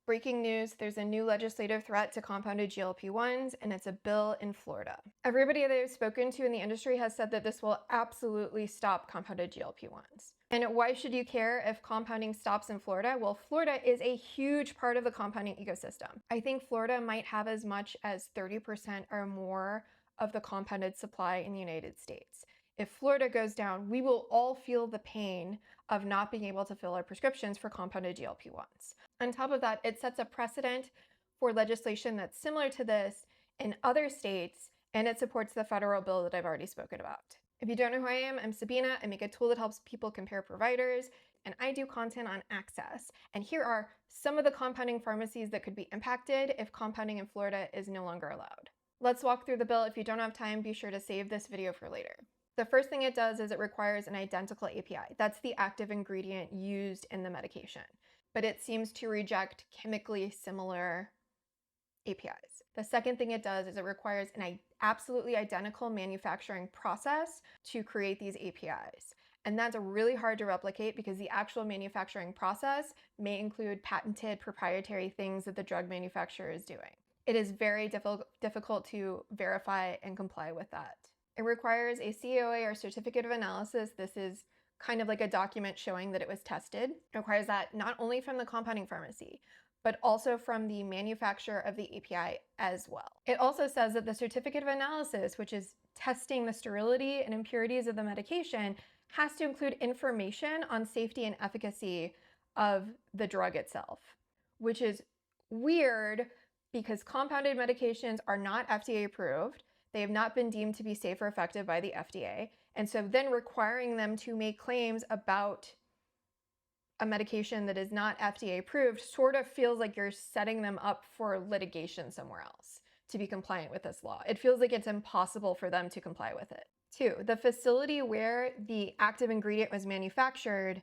Breaking news, there's a new legislative threat to compounded GLP-1s, and it's a bill in Florida. Everybody that I've spoken to in the industry has said that this will absolutely stop compounded GLP-1s. And why should you care if compounding stops in Florida? Well, Florida is a huge part of the compounding ecosystem. I think Florida might have as much as 30% or more of the compounded supply in the United States. If Florida goes down, we will all feel the pain of not being able to fill our prescriptions for compounded GLP-1s. On top of that, it sets a precedent for legislation that's similar to this in other states, and it supports the federal bill that I've already spoken about. If you don't know who I am, I'm Sabina. I make a tool that helps people compare providers, and I do content on access. And here are some of the compounding pharmacies that could be impacted if compounding in Florida is no longer allowed. Let's walk through the bill. If you don't have time, be sure to save this video for later. The first thing it does is it requires an identical API. That's the active ingredient used in the medication, but it seems to reject chemically similar APIs. The second thing it does is it requires an absolutely identical manufacturing process to create these APIs. And that's really hard to replicate because the actual manufacturing process may include patented proprietary things that the drug manufacturer is doing. It is very difficult to verify and comply with that. It requires a COA or certificate of analysis. This is kind of like a document showing that it was tested. It requires that not only from the compounding pharmacy, but also from the manufacturer of the API as well. It also says that the certificate of analysis, which is testing the sterility and impurities of the medication, has to include information on safety and efficacy of the drug itself, which is weird because compounded medications are not FDA approved. They have not been deemed to be safe or effective by the FDA. And so then requiring them to make claims about a medication that is not FDA approved sort of feels like you're setting them up for litigation somewhere else to be compliant with this law. It feels like it's impossible for them to comply with it. 2, the facility where the active ingredient was manufactured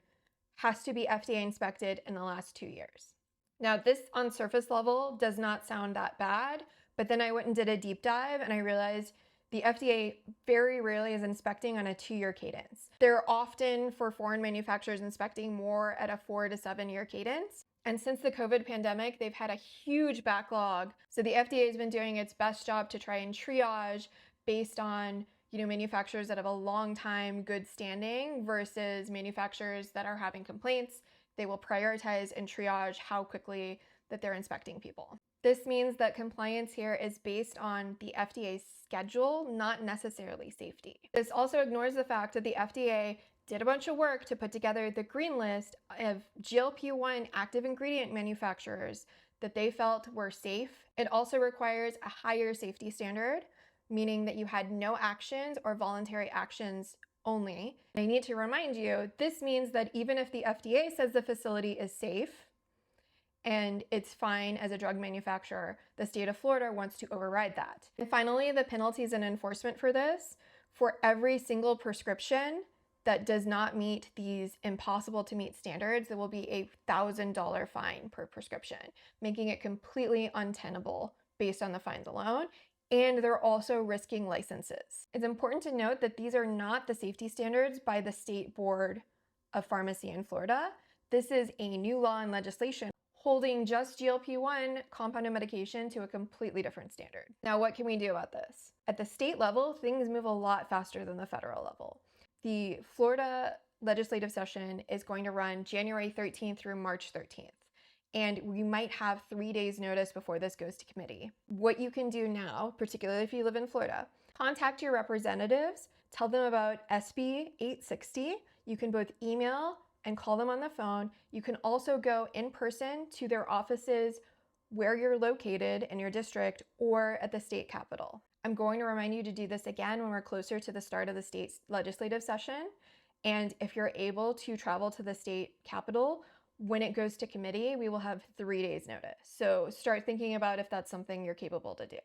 has to be FDA inspected in the last 2 years. Now, this on surface level does not sound that bad, but then I went and did a deep dive and I realized the FDA very rarely is inspecting on a 2-year cadence. They're often, for foreign manufacturers, inspecting more at a 4 to 7-year cadence. And since the COVID pandemic, they've had a huge backlog. So the FDA has been doing its best job to try and triage based on manufacturers that have a long time good standing versus manufacturers that are having complaints. They will prioritize and triage how quickly that they're inspecting people. This means that compliance here is based on the FDA's schedule, not necessarily safety. This also ignores the fact that the FDA did a bunch of work to put together the green list of GLP-1 active ingredient manufacturers that they felt were safe. It also requires a higher safety standard, meaning that you had no actions or voluntary actions only. I need to remind you, this means that even if the FDA says the facility is safe, and it's fine as a drug manufacturer, the state of Florida wants to override that. And finally, the penalties and enforcement for this: for every single prescription that does not meet these impossible to meet standards, there will be a $1,000 fine per prescription, making it completely untenable based on the fines alone. And they're also risking licenses. It's important to note that these are not the safety standards by the State Board of Pharmacy in Florida. This is a new law and legislation holding just GLP-1 compounded medication to a completely different standard. Now, what can we do about this? At the state level, things move a lot faster than the federal level. The Florida legislative session is going to run January 13th through March 13th. And we might have 3 days notice before this goes to committee. What you can do now, particularly if you live in Florida, contact your representatives, tell them about SB 860. You can both email and call them on the phone. You can also go in person to their offices where you're located in your district or at the state capitol. I'm going to remind you to do this again when we're closer to the start of the state's legislative session. And if you're able to travel to the state capitol, when it goes to committee, we will have 3 days notice. So start thinking about if that's something you're capable to do.